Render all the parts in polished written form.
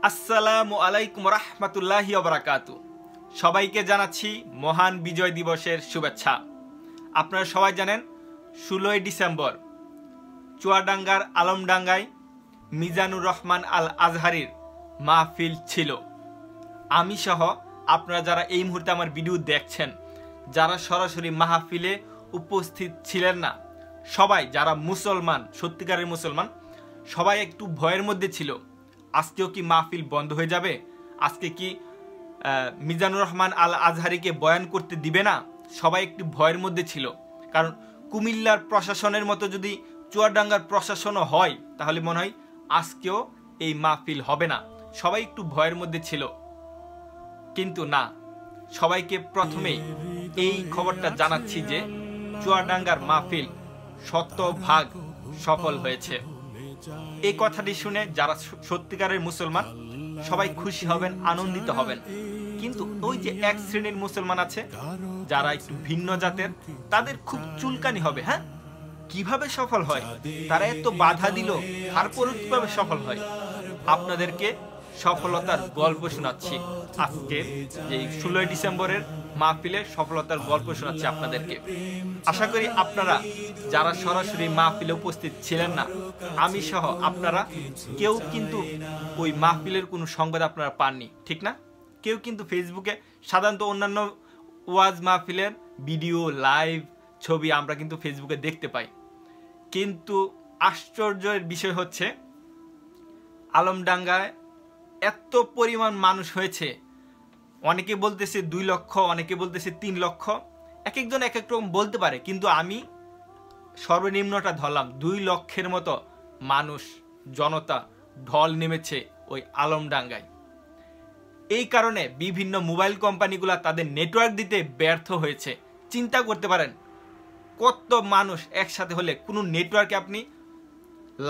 আসসালামু আলাইকুম রাহমাতুল্লাহি ওয়া বারাকাতু। সবাইকে জানাচ্ছি মহান বিজয় দিবসের শুভেচ্ছা। আপনারা সবাই জানেন 16ই ডিসেম্বর চুয়াডাঙ্গার আলমডাঙ্গায় মিজানুর রহমান আল আজহারির মাহফিল ছিল। আমি সহ আপনারা যারা এই মুহূর্তে আমার ভিডিও দেখছেন, যারা সরাসরি মাহফিলে উপস্থিত ছিলেন না, সবাই যারা মুসলমান, সত্যিকারের মুসলমান, সবাই একটু ভয়ের মধ্যে ছিল। আজকেও কি মাহফিল বন্ধ হয়ে যাবে? আজকে কি মিজানুর রহমান আল আজহারিকে বয়ান করতে দিবে না? সবাই একটু ভয়ের মধ্যে ছিল। কারণ কুমিল্লার প্রশাসনের মতো যদি চুয়াডাঙ্গার প্রশাসনও হয়, তাহলে মনে হয় আজকেও এই মাহফিল হবে না। সবাই একটু ভয়ের মধ্যে ছিল, কিন্তু না, সবাইকে প্রথমে এই খবরটা জানাচ্ছি যে চুয়াডাঙ্গার মাহফিল শতভাগ সফল হয়েছে। এই কথাটি শুনে যারা সত্যিকারের মুসলমান সবাই খুশি হবেন, আনন্দিত হবেন। কিন্তু ওই যে এক শ্রেণীর মুসলমান আছে যারা একটু ভিন্ন জাতের, তাদের খুব চুলকানি হবে। হ্যাঁ, কিভাবে সফল হয়? তারা এত বাধা দিল, তারপরও কিভাবে সফল হয়? আপনাদেরকে সফলতার গল্প শোনাচ্ছি। আজকে এই 16ই ডিসেম্বরের মাহফিলের সফলতার গল্প শোনাচ্ছি আপনাদেরকে। আশা করি আপনারা যারা সরাসরি মাহফিলে উপস্থিত ছিলেন না, আমি সহ আপনারা কেউ কিন্তু ওই মাহফিলের কোনো সংবাদ আপনারা পাননি, ঠিক না? কেউ কিন্তু ফেসবুকে, সাধারণত অন্যান্য ওয়াজ মাহফিলের ভিডিও, লাইভ, ছবি আমরা কিন্তু ফেসবুকে দেখতে পাই। কিন্তু আশ্চর্যের বিষয় হচ্ছে আলমডাঙ্গায় এত পরিমাণ মানুষ হয়েছে। অনেকে বলতেছে 2 লক্ষ, অনেকে বলতেছে 3 লক্ষ, এক একজন এক এক রকম বলতে পারে, কিন্তু আমি সর্বনিম্নটা ধরলাম 2 লক্ষের মতো মানুষ, জনতা ঢল নেমেছে ওই আলমডাঙ্গায়। এই কারণে বিভিন্ন মোবাইল কোম্পানিগুলো তাদের নেটওয়ার্ক দিতে ব্যর্থ হয়েছে। চিন্তা করতে পারেন কত মানুষ একসাথে হলে কোনো নেটওয়ার্কে আপনি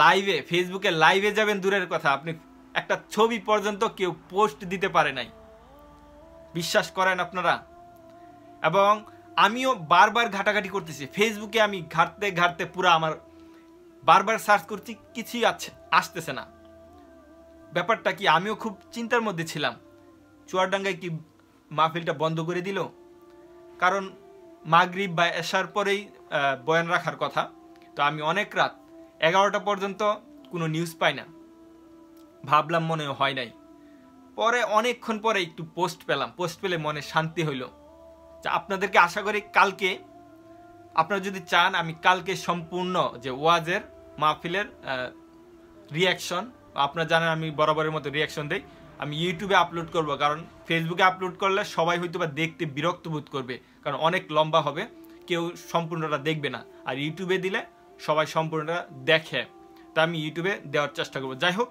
লাইভে, ফেসবুকে লাইভে যাবেন দূরের কথা, আপনি একটা ছবি পর্যন্ত কেউ পোস্ট দিতে পারে নাই। বিশ্বাস করেন আপনারা? এবং আমিও বারবার ঘাটাঘাটি করতেছি ফেসবুকে, আমি ঘাটতে ঘাটতে পুরো আমার বারবার সার্চ করছি, কিছুই আসতেছে না। ব্যাপারটা কি? আমিও খুব চিন্তার মধ্যে ছিলাম। চুয়াডাঙ্গায় কি মাহফিলটা বন্ধ করে দিল? কারণ মাগরিব বা এশার পরেই বয়ান রাখার কথা। তো আমি অনেক রাত 11টা পর্যন্ত কোনো নিউজ পাই না, ভাবলাম মনে হয় নাই। পরে অনেকক্ষণ পরে একটু পোস্ট পেলাম, পোস্ট পেলে মনে শান্তি হইল। আপনাদেরকে আশা করি কালকে, আপনারা যদি চান, আমি কালকে সম্পূর্ণ যে ওয়াজের মাহফিলের রিয়াকশন, আপনারা জানেন আমি বরাবরের মতো রিয়াকশন দেই, আমি ইউটিউবে আপলোড করব। কারণ ফেসবুকে আপলোড করলে সবাই হয়তো বা দেখতে বিরক্ত বোধ করবে, কারণ অনেক লম্বা হবে, কেউ সম্পূর্ণটা দেখবে না। আর ইউটিউবে দিলে সবাই সম্পূর্ণটা দেখে, তা আমি ইউটিউবে দেওয়ার চেষ্টা করব। যাই হোক,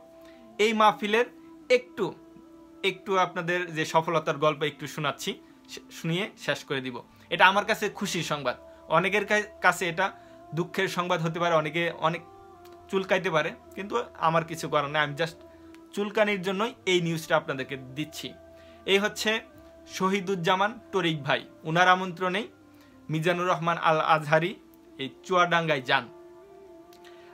এই মাহফিলের একটু আপনাদের যে সফলতার গল্প একটু শোনাচ্ছি, শুনিয়ে শেষ করে দিব। এটা আমার কাছে খুশির সংবাদ, অনেকের কাছে এটা দুঃখের সংবাদ হতে পারে, অনেকে অনেক চুলকাইতে পারে, কিন্তু আমার কিছু করার নেই। আমি জাস্ট চুলকানির জন্যই এই নিউজটা আপনাদেরকে দিচ্ছি। এই হচ্ছে শহীদুজ্জামান তরিক ভাই, ওনার আমন্ত্রণেই মিজানুর রহমান আল আজহারি এই চুয়াডাঙ্গায় যান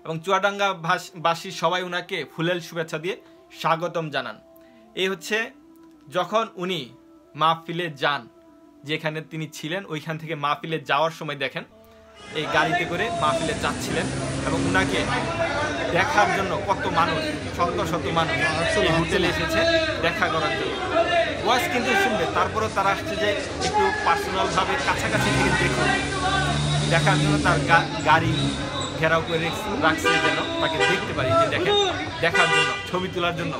এবং চুয়াডাঙ্গাবাসী সবাই ওনাকে ফুলেল শুভেচ্ছা দিয়ে স্বাগতম জানান। এই হচ্ছে যখন উনি মাহফিলে যান, যেখানে তিনি ছিলেন ওইখান থেকে মাহফিলে যাওয়ার সময় দেখেন এই গাড়িতে করে মাহফিলে যাচ্ছিলেন এবং ওনাকে দেখার জন্য কত মানুষ, শত শত মানুষ এই হোটেলে এসেছে দেখা করার জন্য। ওয়াজ কিন্তু শুনবে, তারপরেও তারা আসছে যে একটু পার্সোনালভাবে কাছাকাছি থেকে দেখুন, দেখার জন্য তার গাড়ি ঘেরাও করে রাখছে যেন তাকে দেখতে পারি, যে দেখেন, দেখার জন্য, ছবি তোলার জন্য।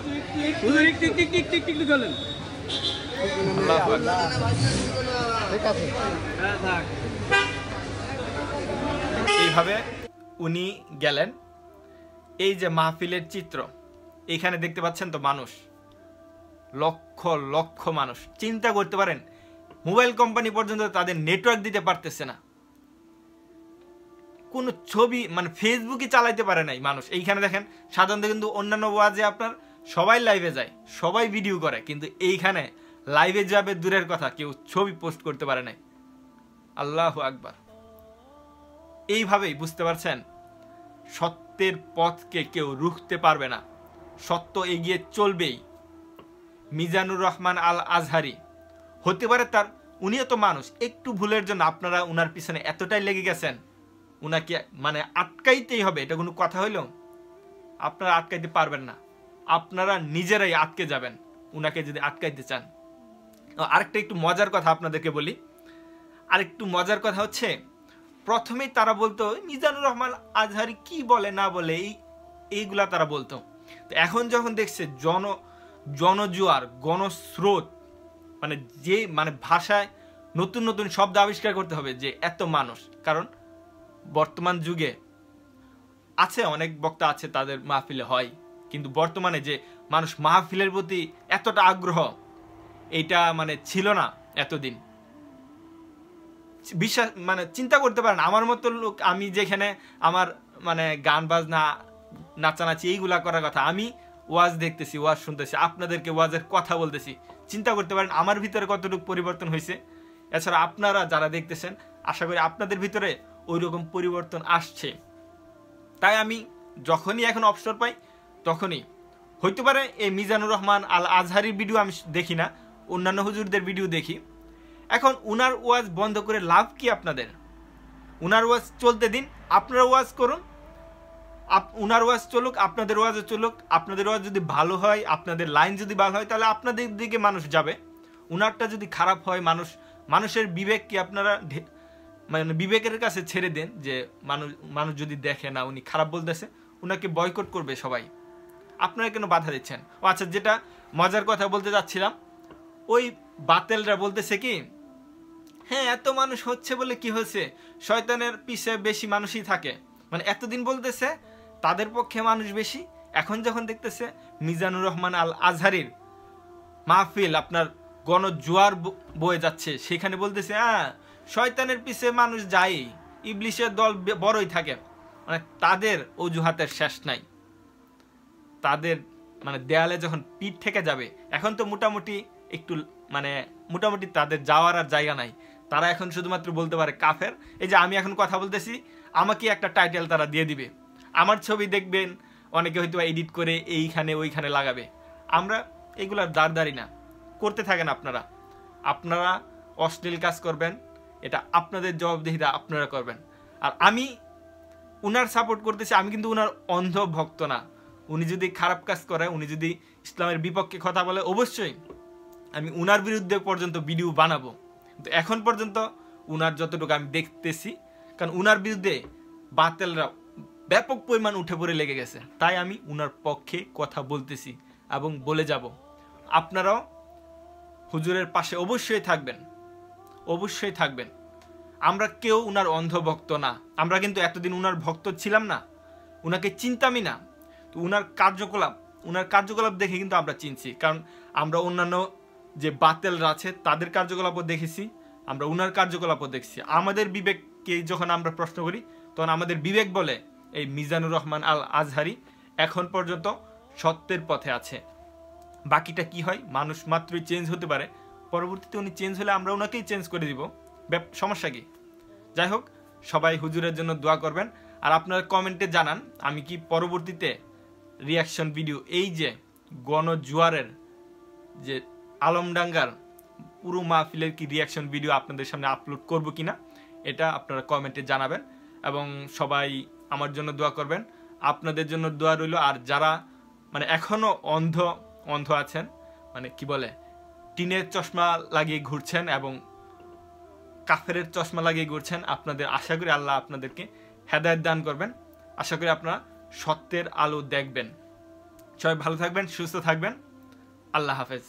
এইভাবে উনি গেলেন। এই যে মাহফিলের চিত্র এখানে দেখতে পাচ্ছেন তো, মানুষ, লক্ষ লক্ষ মানুষ। চিন্তা করতে পারেন মোবাইল কোম্পানি পর্যন্ত তাদের নেটওয়ার্ক দিতে পারতেছে না, কোনো ছবি মানে ফেসবুকে চালাইতে পারে নাই মানুষ। এইখানে দেখেন, সাধারণত কিন্তু অন্যান্য ওয়াজে আপনার সবাই লাইভে যায়, সবাই ভিডিও করে, কিন্তু এইখানে লাইভে যাবে দূরের কথা, কেউ ছবি পোস্ট করতে পারে নাই। আল্লাহু আকবার। এইভাবেই বুঝতে পারছেন সত্যের পথকে কেউ রুখতে পারবে না, সত্য এগিয়ে চলবেই। মিজানুর রহমান আল আজহারি, হতে পারে তার, উনিও তো মানুষ, একটু ভুলের জন্য আপনারা উনার পিছনে এতটাই লেগে গেছেন, উনাকে মানে আটকাইতেই হবে, এটা কোনো কথা হইল? আপনারা আটকাইতে পারবেন না, আপনারা নিজেরাই আটকে যাবেন উনাকে যদি আটকাইতে চান। আরেকটা একটু মজার কথা আপনাদেরকে বলি, আরেকটু মজার কথা হচ্ছে, প্রথমেই তারা বলতো মিজানুর রহমান আজহারি কি বলে না বলে, এইগুলা তারা বলতো। তো এখন যখন দেখছে জনজোয়ার, গণস্রোত, মানে যে মানে ভাষায় নতুন নতুন শব্দ আবিষ্কার করতে হবে যে এত মানুষ, কারণ বর্তমান যুগে আছে অনেক বক্তা আছে তাদের মাহফিলে হয়, কিন্তু বর্তমানে যে মানুষ মাহফিলের প্রতি এতটা আগ্রহ, এইটা মানে ছিল না এতদিন। বিশ্বাস মানে চিন্তা করতে পারেন, আমার মতো লোক, আমি যেখানে আমার মানে গান বাজনা নাচানাচি এইগুলা করার কথা, আমি ওয়াজ দেখতেছি, ওয়াজ শুনতেছি, আপনাদেরকে ওয়াজের কথা বলতেছি, চিন্তা করতে পারেন আমার ভিতরে কতটুকু পরিবর্তন হয়েছে। এছাড়া আপনারা যারা দেখতেছেন, আশা করি আপনাদের ভিতরে ওই রকম পরিবর্তন আসছে। তাই আমি যখনই এখন অবসর পাই তখনই, হইতে পারে এই মিজানুর রহমান আল আজহারির ভিডিও আমি দেখি না, অন্যান্য হুজুরদের ভিডিও দেখি। এখন উনার ওয়াজ বন্ধ করে লাভ কি আপনাদের? উনার ওয়াজ চলতে দিন, আপনারা ওয়াজ করুন, উনার ওয়াজ চলুক, আপনাদের ওয়াজও চলুক। আপনাদের ওয়াজ যদি ভালো হয়, আপনাদের লাইন যদি ভালো হয়, তাহলে আপনাদের দিকে মানুষ যাবে। উনারটা যদি খারাপ হয়, মানুষের বিবেক কি আপনারা মানে বিবেকের কাছে ছেড়ে দেন, যে মানুষ যদি দেখে না উনি খারাপ বলতেছে, উনাকে বয়কট করবে সবাই, আপনারা কেন বাধা দিচ্ছেন? ও আচ্ছা, যেটা মজার কথা বলতে যাচ্ছিলাম, ওই বাতেলরা বলতেছে কি, হ্যাঁ এত মানুষ হচ্ছে বলে কি হয়েছে, শয়তানের পিছে বেশি মানুষই থাকে, মানে এতদিন বলতেছে তাদের পক্ষে মানুষ বেশি, এখন যখন দেখতেছে মিজানুর রহমান আল আজহারির মাহফিল আপনার গণজোয়ার বয়ে যাচ্ছে, সেখানে বলতেছে হ্যাঁ শয়তানের পিছে মানুষ যায়, ইবলিশের দল বড়ই থাকে, মানে তাদের অজুহাতের শেষ নাই। তাদের মানে দেয়ালে যখন পিঠ থেকে যাবে, এখন তো মোটামুটি একটু মানে মোটামুটি তাদের যাওয়ার আর জায়গা নাই, তারা এখন শুধুমাত্র বলতে পারে কাফের। এই যে আমি এখন কথা বলতেছি, আমাকে একটা টাইটেল তারা দিয়ে দিবে, আমার ছবি দেখবেন অনেকে হয়তো এডিট করে এইখানে ওইখানে লাগাবে। আমরা এগুলার দাঁড়দারি না, করতে থাকেন আপনারা অশ্লীল কাজ করবেন, এটা আপনাদের জবাবদিহিতা আপনারা করবেন। আর আমি উনার সাপোর্ট করতেছি, আমি কিন্তু উনার অন্ধ ভক্ত না। উনি যদি খারাপ কাজ করে, উনি যদি ইসলামের বিপক্ষে কথা বলে, অবশ্যই আমি উনার বিরুদ্ধে পর্যন্ত ভিডিও বানাবো। কিন্তু এখন পর্যন্ত উনার যতটুকু আমি দেখতেছি, কারণ উনার বিরুদ্ধে বাতেলরা ব্যাপক পরিমাণ উঠে পড়ে লেগে গেছে, তাই আমি উনার পক্ষে কথা বলতেছি এবং বলে যাব। আপনারাও হুজুরের পাশে অবশ্যই থাকবেন, অবশ্যই থাকবেন। আমরা কেউ উনার অন্ধ ভক্ত না, আমরা কিন্তু এতদিন উনার ভক্ত ছিলাম না, উনাকে চিনতামই না। তো উনার কার্যকলাপ দেখে কিন্তু আমরা চিনছি, কারণ আমরা অন্যান্য যে বাতেলরা আছে তাদের কার্যকলাপও দেখেছি, আমরা উনার কার্যকলাপও দেখছি। আমাদের বিবেককে যখন আমরা প্রশ্ন করি, তখন আমাদের বিবেক বলে এই মিজানুর রহমান আল আজহারি এখন পর্যন্ত সত্যের পথে আছে। বাকিটা কি হয়, মানুষ মাত্রই চেঞ্জ হতে পারে, পরবর্তীতে উনি চেঞ্জ হলে আমরা ওনাকেই চেঞ্জ করে দিব, সমস্যা কি? যাই হোক, সবাই হুজুরের জন্য দোয়া করবেন। আর আপনারা কমেন্টে জানান আমি কি পরবর্তীতে রিয়াকশন ভিডিও, এই যে গণজোয়ারের যে আলমডাঙ্গার পুরো মাহফিলের কি রিয়াকশন ভিডিও আপনাদের সামনে আপলোড করব কিনা, এটা আপনারা কমেন্টে জানাবেন। এবং সবাই আমার জন্য দোয়া করবেন, আপনাদের জন্য দোয়া রইল। আর যারা মানে এখনো অন্ধ আছেন, মানে কি বলে টিনের চশমা লাগিয়ে ঘুরছেন এবং কাফেরের চশমা লাগিয়ে ঘুরছেন, আপনাদের আশা করি আল্লাহ আপনাদেরকে হেদায়েত দান করবেন। আশা করি আপনারা সত্যের আলো দেখবেন। সবাই ভালো থাকবেন, সুস্থ থাকবেন। আল্লাহ হাফেজ।